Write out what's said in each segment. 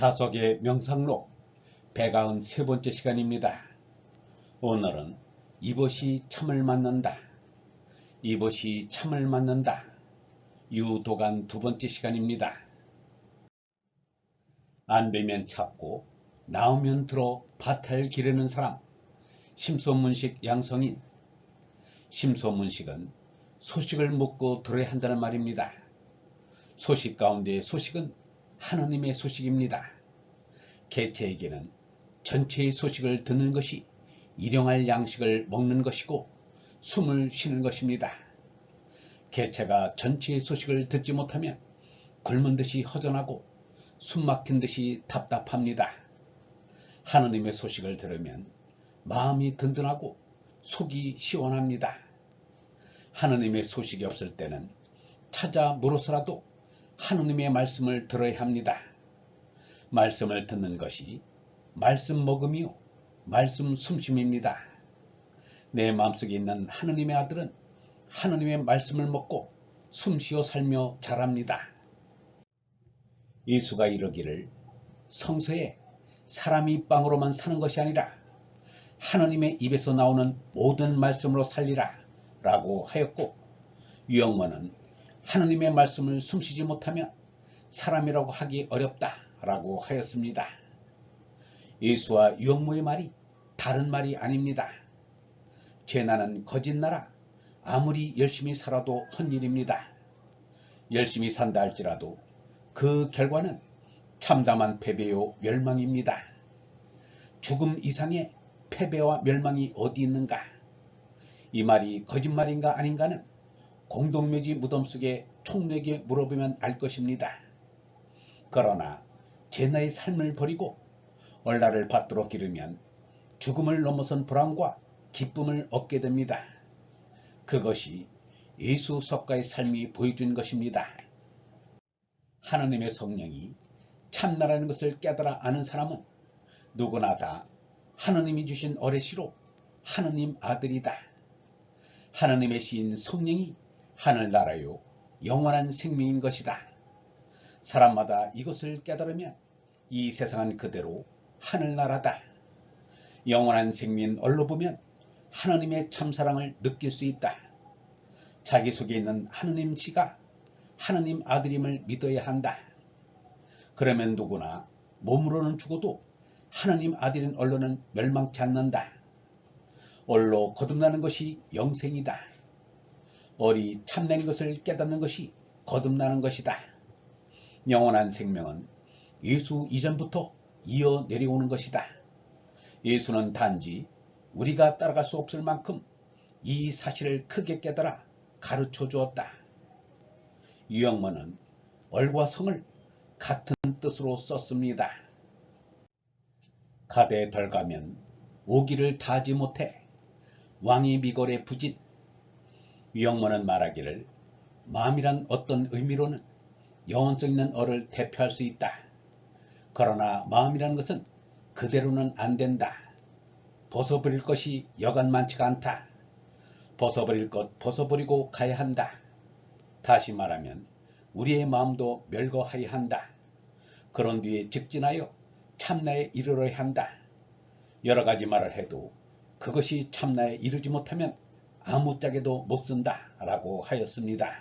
다속의 명상록 193번째 시간입니다. 오늘은 이것이 참을 맞는다. 이것이 참을 맞는다. 유도간 두 번째 시간입니다. 안 되면 찾고 나오면 들어 밭을 기르는 사람. 심소문식 양성인. 심소문식은 소식을 묻고 들어야 한다는 말입니다. 소식 가운데 소식은 하느님의 소식입니다. 개체에게는 전체의 소식을 듣는 것이 일용할 양식을 먹는 것이고 숨을 쉬는 것입니다. 개체가 전체의 소식을 듣지 못하면 굶은 듯이 허전하고 숨 막힌 듯이 답답합니다. 하느님의 소식을 들으면 마음이 든든하고 속이 시원합니다. 하느님의 소식이 없을 때는 찾아 물어서라도 하느님의 말씀을 들어야 합니다. 말씀을 듣는 것이 말씀 먹음이요 말씀 숨쉼입니다. 내 마음속에 있는 하느님의 아들은 하느님의 말씀을 먹고 숨쉬어 살며 자랍니다. 예수가 이르기를 성서에 사람이 빵으로만 사는 것이 아니라 하느님의 입에서 나오는 모든 말씀으로 살리라 라고 하였고, 유영모는 하느님의 말씀을 숨쉬지 못하면 사람이라고 하기 어렵다 라고 하였습니다. 예수와 유영모의 말이 다른 말이 아닙니다. 죄나는 거짓나라, 아무리 열심히 살아도 헛일입니다. 열심히 산다 할지라도 그 결과는 참담한 패배요 멸망입니다. 죽음 이상의 패배와 멸망이 어디 있는가? 이 말이 거짓말인가 아닌가는 공동묘지 무덤 속에 총리에게 물어보면 알 것입니다. 그러나 죄나의 삶을 버리고 얼라를 받들어 기르면 죽음을 넘어선 불안과 기쁨을 얻게 됩니다. 그것이 예수 석가의 삶이 보여준 것입니다. 하느님의 성령이 참나라는 것을 깨달아 아는 사람은 누구나 다 하느님이 주신 어레시로 하느님 아들이다. 하느님의 시인 성령이 하늘나라요 영원한 생명인 것이다. 사람마다 이것을 깨달으면 이 세상은 그대로 하늘나라다. 영원한 생명인 얼로 보면 하느님의 참사랑을 느낄 수 있다. 자기 속에 있는 하느님 씨가 하느님 아들임을 믿어야 한다. 그러면 누구나 몸으로는 죽어도 하느님 아들인 얼로는 멸망치 않는다. 얼로 거듭나는 것이 영생이다. 얼이 참된 것을 깨닫는 것이 거듭나는 것이다. 영원한 생명은 예수 이전부터 이어 내려오는 것이다. 예수는 단지 우리가 따라갈 수 없을 만큼 이 사실을 크게 깨달아 가르쳐 주었다. 유영모는 얼과 성을 같은 뜻으로 썼습니다. 가대 덜 가면 오기를 다하지 못해 왕이 미골에 부짓. 유영모는 말하기를 마음이란 어떤 의미로는 영원성 있는 얼을 대표할 수 있다. 그러나 마음이란 것은 그대로는 안 된다. 벗어버릴 것이 여간 많지가 않다. 벗어버릴 것 벗어버리고 가야 한다. 다시 말하면 우리의 마음도 멸거하여야 한다. 그런 뒤에 직진하여 참나에 이르러야 한다. 여러 가지 말을 해도 그것이 참나에 이르지 못하면 아무짝에도 못 쓴다 라고 하였습니다.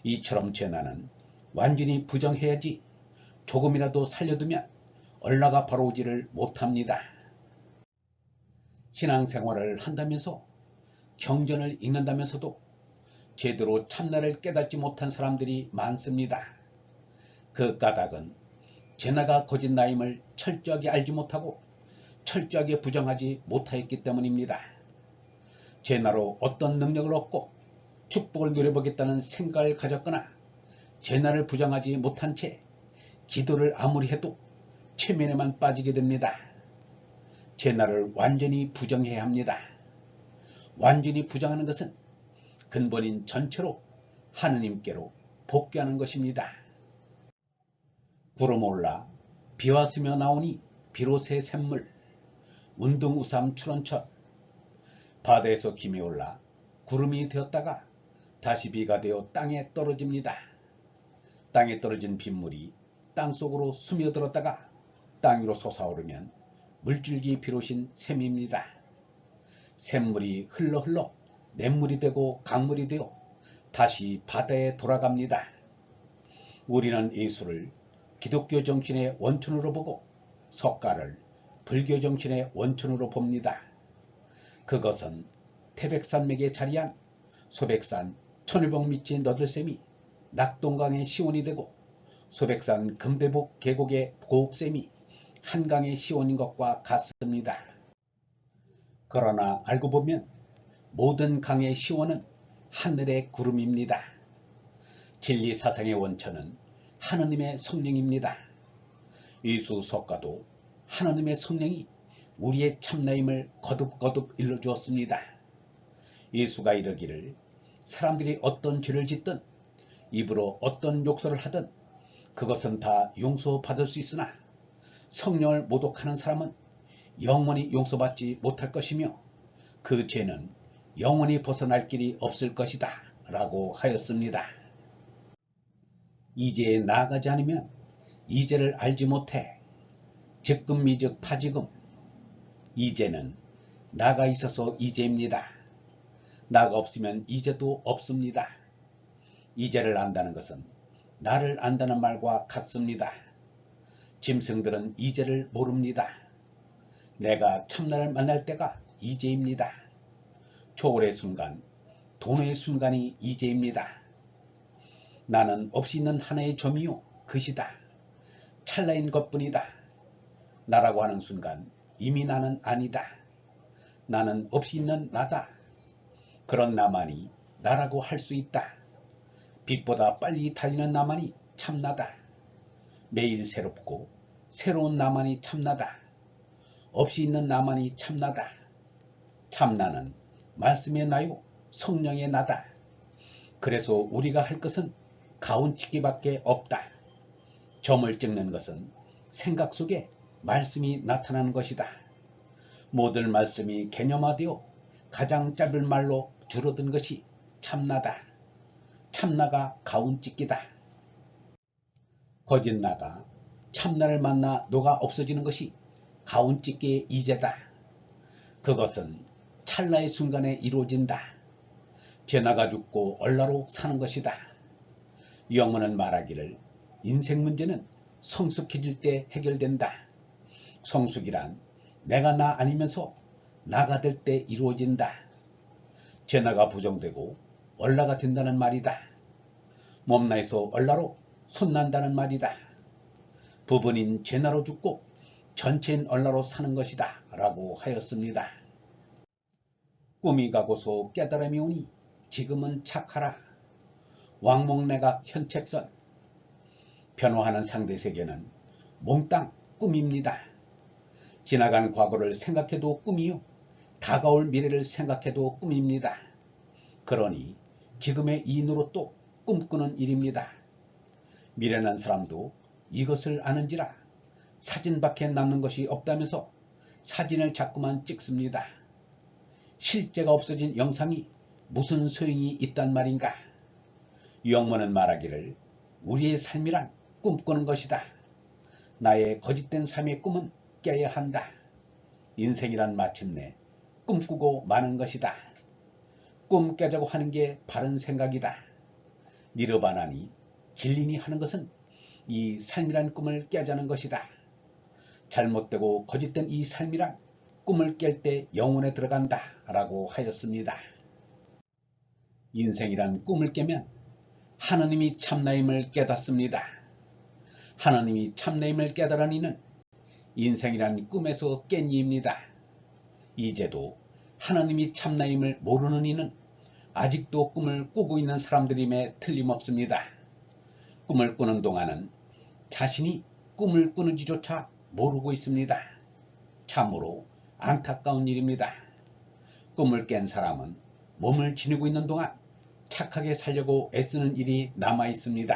이처럼 죄나는 완전히 부정해야지 조금이라도 살려두면 얼라가 바로 오지를 못합니다. 신앙생활을 한다면서 경전을 읽는다면서도 제대로 참나를 깨닫지 못한 사람들이 많습니다. 그 까닭은 죄나가 거짓나임을 철저하게 알지 못하고 철저하게 부정하지 못하였기 때문입니다. 죄나로 어떤 능력을 얻고 축복을 누려보겠다는 생각을 가졌거나 죄나를 부정하지 못한 채 기도를 아무리 해도 최면에만 빠지게 됩니다. 죄나를 완전히 부정해야 합니다. 완전히 부정하는 것은 근본인 전체로 하느님께로 복귀하는 것입니다. 구름 올라 비와 스며 나오니 비로 새 샘물 운둥우삼 출원천. 바다에서 김이 올라 구름이 되었다가 다시 비가 되어 땅에 떨어집니다. 땅에 떨어진 빗물이 땅속으로 스며들었다가 땅 위로 솟아오르면 물줄기 비롯인 샘입니다. 샘물이 흘러 냇물이 되고 강물이 되어 다시 바다에 돌아갑니다. 우리는 예수를 기독교 정신의 원천으로 보고 석가를 불교 정신의 원천으로 봅니다. 그것은 태백산맥에 자리한 소백산 천일봉 밑이 너들샘이 낙동강의 시온이 되고 소백산 금대복 계곡의 고읍샘이 한강의 시온인 것과 같습니다. 그러나 알고 보면 모든 강의 시온은 하늘의 구름입니다. 진리 사상의 원천은 하느님의 성령입니다. 예수 석가도 하느님의 성령이 우리의 참나임을 거듭거듭 일러주었습니다. 예수가 이르기를 사람들이 어떤 죄를 짓든 입으로 어떤 욕설을 하든 그것은 다 용서받을 수 있으나 성령을 모독하는 사람은 영원히 용서받지 못할 것이며 그 죄는 영원히 벗어날 길이 없을 것이다 라고 하였습니다. 이제에 나아가지 않으면 이제를 알지 못해. 즉금미즉 파지금. 이제는 나가 있어서 이제입니다. 나가 없으면 이제도 없습니다. 이제를 안다는 것은 나를 안다는 말과 같습니다. 짐승들은 이제를 모릅니다. 내가 참나를 만날 때가 이제입니다. 초월의 순간, 돈의 순간이 이제입니다. 나는 없이 있는 하나의 점이요 그시다. 찰나인 것뿐이다. 나라고 하는 순간 이미 나는 아니다. 나는 없이 있는 나다. 그런 나만이 나라고 할 수 있다. 빛보다 빨리 달리는 나만이 참나다. 매일 새롭고 새로운 나만이 참나다. 없이 있는 나만이 참나다. 참나는 말씀의 나요 성령의 나다. 그래서 우리가 할 것은 가운찍기밖에 없다. 점을 찍는 것은 생각 속에 말씀이 나타나는 것이다. 모든 말씀이 개념화되어 가장 짧은 말로 줄어든 것이 참나다. 참나가 가운찍기다. 거짓나가 참나를 만나 녹아 없어지는 것이 가운찍기의 이제다. 그것은 찰나의 순간에 이루어진다. 죄나가 죽고 얼라로 사는 것이다. 영어는 말하기를 인생 문제는 성숙해질 때 해결된다. 성숙이란 내가 나 아니면서 나가 될 때 이루어진다. 죄나가 부정되고 얼라가 된다는 말이다. 몸나에서 얼라로 손난다는 말이다. 부분인 죄나로 죽고 전체인 얼라로 사는 것이다 라고 하였습니다. 꿈이 가고서 깨달음이 오니 지금은 착하라. 왕목내각 현책선. 변화하는 상대세계는 몽땅 꿈입니다. 지나간 과거를 생각해도 꿈이요 다가올 미래를 생각해도 꿈입니다. 그러니 지금의 이 노릇도 꿈꾸는 일입니다. 미련한 사람도 이것을 아는지라 사진밖에 남는 것이 없다면서 사진을 자꾸만 찍습니다. 실제가 없어진 영상이 무슨 소용이 있단 말인가. 영문은 말하기를 우리의 삶이란 꿈꾸는 것이다. 나의 거짓된 삶의 꿈은 깨야 한다. 인생이란 마침내 꿈꾸고 마는 것이다. 꿈 깨자고 하는 게 바른 생각이다. 니르바나니 진리니 하는 것은 이 삶이란 꿈을 깨자는 것이다. 잘못되고 거짓된 이 삶이란 꿈을 깰 때 영혼에 들어간다 라고 하였습니다. 인생이란 꿈을 깨면 하느님이 참나임을 깨닫습니다. 하느님이 참나임을 깨달은 이는 인생이란 꿈에서 깬 이입니다. 이제도 하느님이 참나임을 모르는 이는 아직도 꿈을 꾸고 있는 사람들임에 틀림없습니다. 꿈을 꾸는 동안은 자신이 꿈을 꾸는지조차 모르고 있습니다. 참으로 안타까운 일입니다. 꿈을 깬 사람은 몸을 지니고 있는 동안 착하게 살려고 애쓰는 일이 남아 있습니다.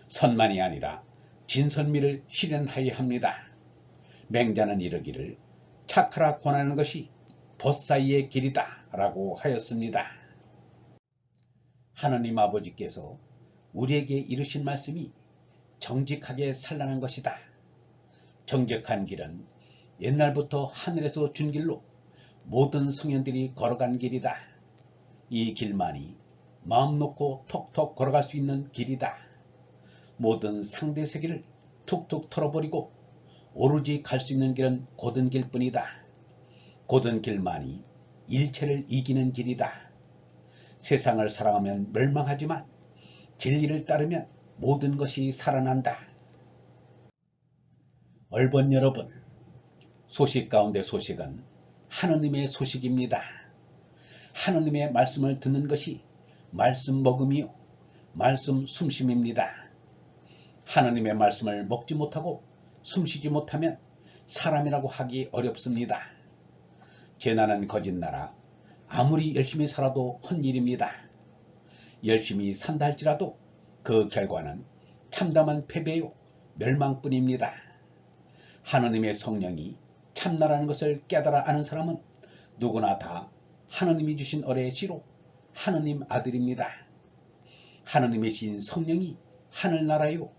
선만이 아니라 진선미를 실현하여야 합니다. 맹자는 이르기를 착하라 권하는 것이 벗사이의 길이다 라고 하였습니다. 하느님 아버지께서 우리에게 이르신 말씀이 정직하게 살라는 것이다. 정직한 길은 옛날부터 하늘에서 준 길로 모든 성현들이 걸어간 길이다. 이 길만이 마음 놓고 톡톡 걸어갈 수 있는 길이다. 모든 상대 세계를 툭툭 털어버리고 오로지 갈 수 있는 길은 곧은 길뿐이다. 곧은 길만이 일체를 이기는 길이다. 세상을 사랑하면 멸망하지만 진리를 따르면 모든 것이 살아난다. 얼번 여러분, 소식 가운데 소식은 하느님의 소식입니다. 하느님의 말씀을 듣는 것이 말씀 먹음이요 말씀 숨쉼입니다. 하느님의 말씀을 먹지 못하고 숨쉬지 못하면 사람이라고 하기 어렵습니다. 재난은 거짓나라 아무리 열심히 살아도 헛일입니다. 열심히 산다 할지라도 그 결과는 참담한 패배요 멸망뿐입니다. 하느님의 성령이 참나라는 것을 깨달아 아는 사람은 누구나 다 하느님이 주신 어레의 씨로 하느님 아들입니다. 하느님의 신 성령이 하늘나라요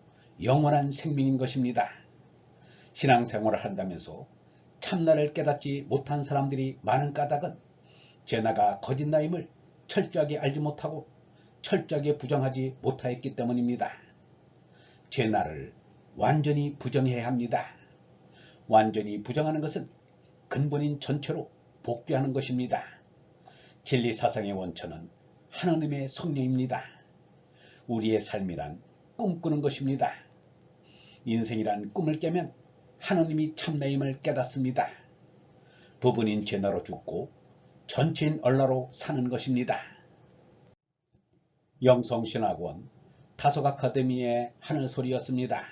영원한 생명인 것입니다. 신앙생활을 한다면서 참나를 깨닫지 못한 사람들이 많은 까닭은 제나가 거짓나임을 철저하게 알지 못하고 철저하게 부정하지 못하였기 때문입니다. 제나를 완전히 부정해야 합니다. 완전히 부정하는 것은 근본인 전체로 복귀하는 것입니다. 진리사상의 원천은 하느님의 성령입니다. 우리의 삶이란 꿈꾸는 것입니다. 인생이란 꿈을 깨면 하느님이 참나임을 깨닫습니다. 부분인 제나로 죽고 전체인 얼라로 사는 것입니다. 영성신학원 다속아카데미의 하늘소리였습니다.